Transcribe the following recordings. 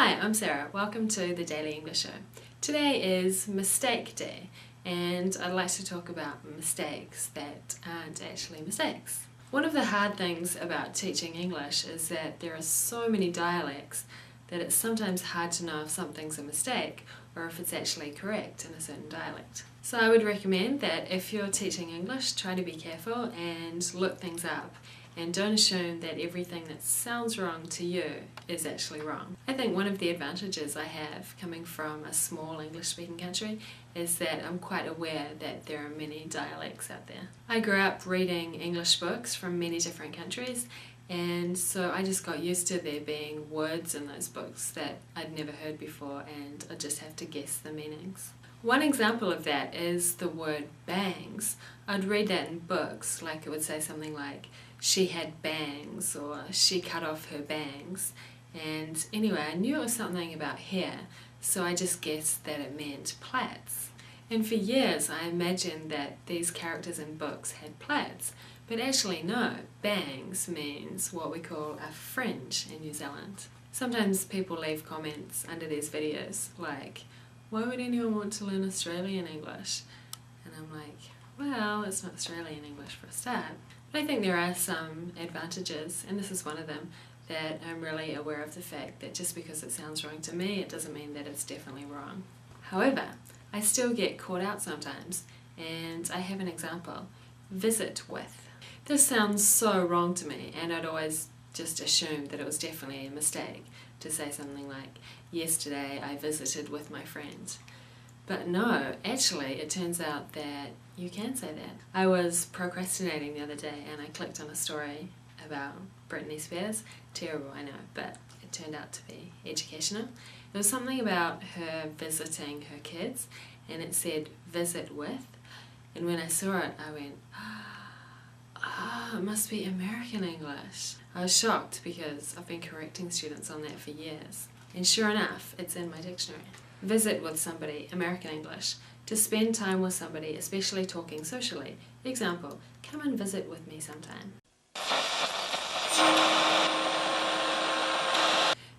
Hi, I'm Sarah. Welcome to the Daily English Show. Today is Mistake Day, and I'd like to talk about mistakes that aren't actually mistakes. One of the hard things about teaching English is that there are so many dialects that it's sometimes hard to know if something's a mistake or if it's actually correct in a certain dialect. So I would recommend that if you're teaching English, try to be careful and look things up. And don't assume that everything that sounds wrong to you is actually wrong. I think one of the advantages I have coming from a small English-speaking country is that I'm quite aware that there are many dialects out there. I grew up reading English books from many different countries, and so I just got used to there being words in those books that I'd never heard before, and I just have to guess the meanings. One example of that is the word bangs. I'd read that in books, like it would say something like, she had bangs, or she cut off her bangs. And anyway, I knew it was something about hair, so I just guessed that it meant plaits. And for years I imagined that these characters in books had plaits, but actually no, bangs means what we call a fringe in New Zealand. Sometimes people leave comments under these videos like, why would anyone want to learn Australian English? And I'm like, well, it's not Australian English for a start. But I think there are some advantages, and this is one of them, that I'm really aware of the fact that just because it sounds wrong to me, it doesn't mean that it's definitely wrong. However, I still get caught out sometimes, and I have an example. Visit with. This sounds so wrong to me, and I'd always just assumed that it was definitely a mistake to say something like, yesterday I visited with my friend. But no, actually it turns out that you can say that. I was procrastinating the other day and I clicked on a story about Britney Spears. Terrible, I know, but it turned out to be educational. It was something about her visiting her kids, and it said visit with, and when I saw it I went, it must be American English. I was shocked because I've been correcting students on that for years. And sure enough, it's in my dictionary. Visit with somebody, American English. To spend time with somebody, especially talking socially. Example, come and visit with me sometime.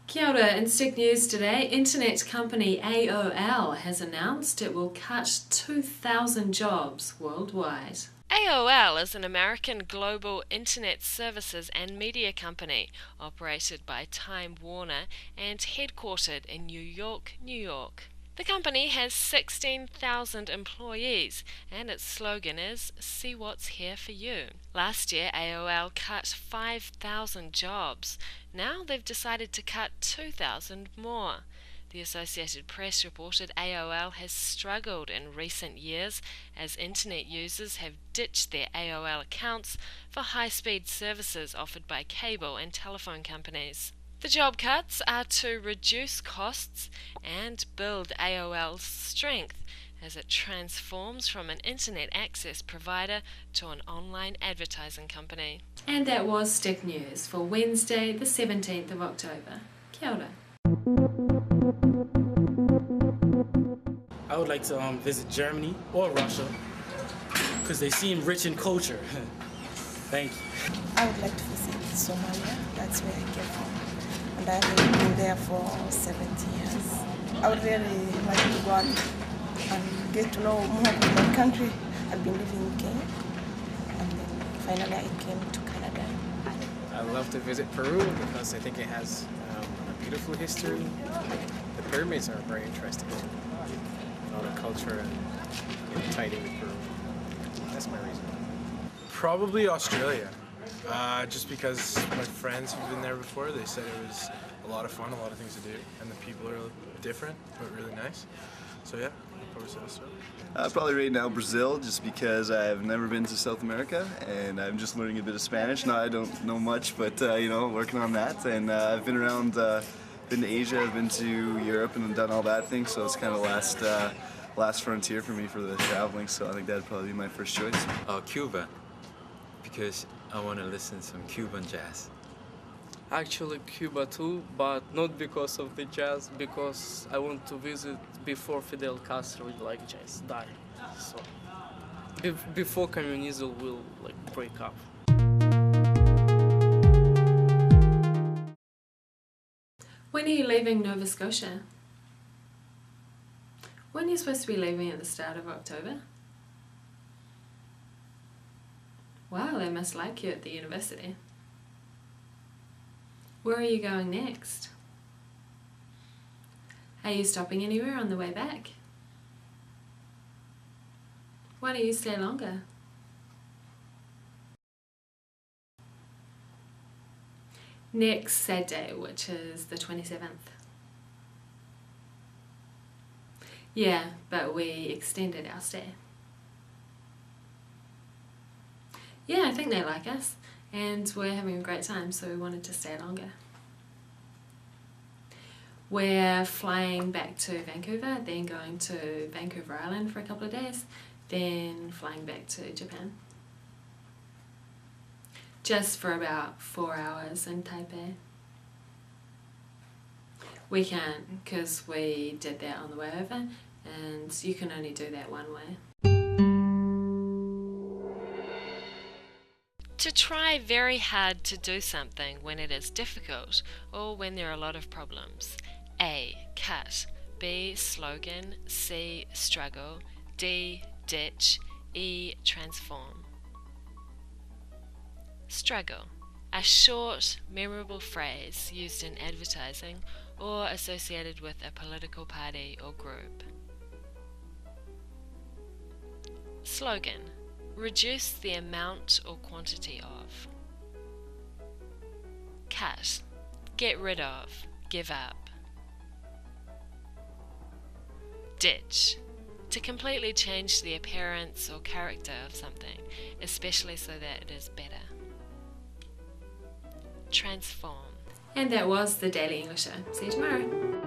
Kia ora, in Stick News today, internet company AOL has announced it will cut 2,000 jobs worldwide. AOL is an American global internet services and media company operated by Time Warner and headquartered in New York, New York. The company has 16,000 employees, and its slogan is, "See what's here for you." Last year, AOL cut 5,000 jobs. Now they've decided to cut 2,000 more. The Associated Press reported AOL has struggled in recent years as internet users have ditched their AOL accounts for high-speed services offered by cable and telephone companies. The job cuts are to reduce costs and build AOL's strength as it transforms from an internet access provider to an online advertising company. And that was Stick News for Wednesday, the 17th of October. Kia ora. I would like to visit Germany or Russia because they seem rich in culture. Thank you. I would like to visit Somalia. That's where I came from. And I've been there for 70 years. I would really like to go and get to know more about my country. I've been living in Kenya, and then finally I came to Canada. I love to visit Peru because I think it has a beautiful history. The pyramids are very interesting. All the culture and tied in with Peru. That's my reason. Probably Australia. Just because my friends who've been there before, they said it was a lot of fun, a lot of things to do, and the people are different but really nice. So yeah, I'd probably say Australia. Probably right now Brazil, just because I've never been to South America and I'm just learning a bit of Spanish. No, I don't know much, but working on that. And I've been around, been to Asia, I've been to Europe and done all that thing. So it's kind of last frontier for me for the traveling. So I think that'd probably be my first choice. Cuba, because I want to listen to some Cuban jazz. Actually Cuba too, but not because of the jazz, because I want to visit before Fidel Castro just died. So before communism will break up. When are you leaving Nova Scotia? When are you supposed to be leaving at the start of October? Wow, they must like you at the university. Where are you going next? Are you stopping anywhere on the way back? Why don't you stay longer? Next Saturday, which is the 27th. Yeah, but we extended our stay. Yeah, I think they like us, and we're having a great time, so we wanted to stay longer. We're flying back to Vancouver, then going to Vancouver Island for a couple of days, then flying back to Japan. Just for about 4 hours in Taipei. We can't, because we did that on the way over, and you can only do that one way. To try very hard to do something when it is difficult or when there are a lot of problems. A. Cut. B. Slogan. C. Struggle. D. Ditch. E. Transform. Struggle. A short, memorable phrase used in advertising or associated with a political party or group. Slogan. Reduce the amount or quantity of. Cut. Get rid of. Give up. Ditch. To completely change the appearance or character of something, especially so that it is better. Transform. And that was the Daily English Show. See you tomorrow.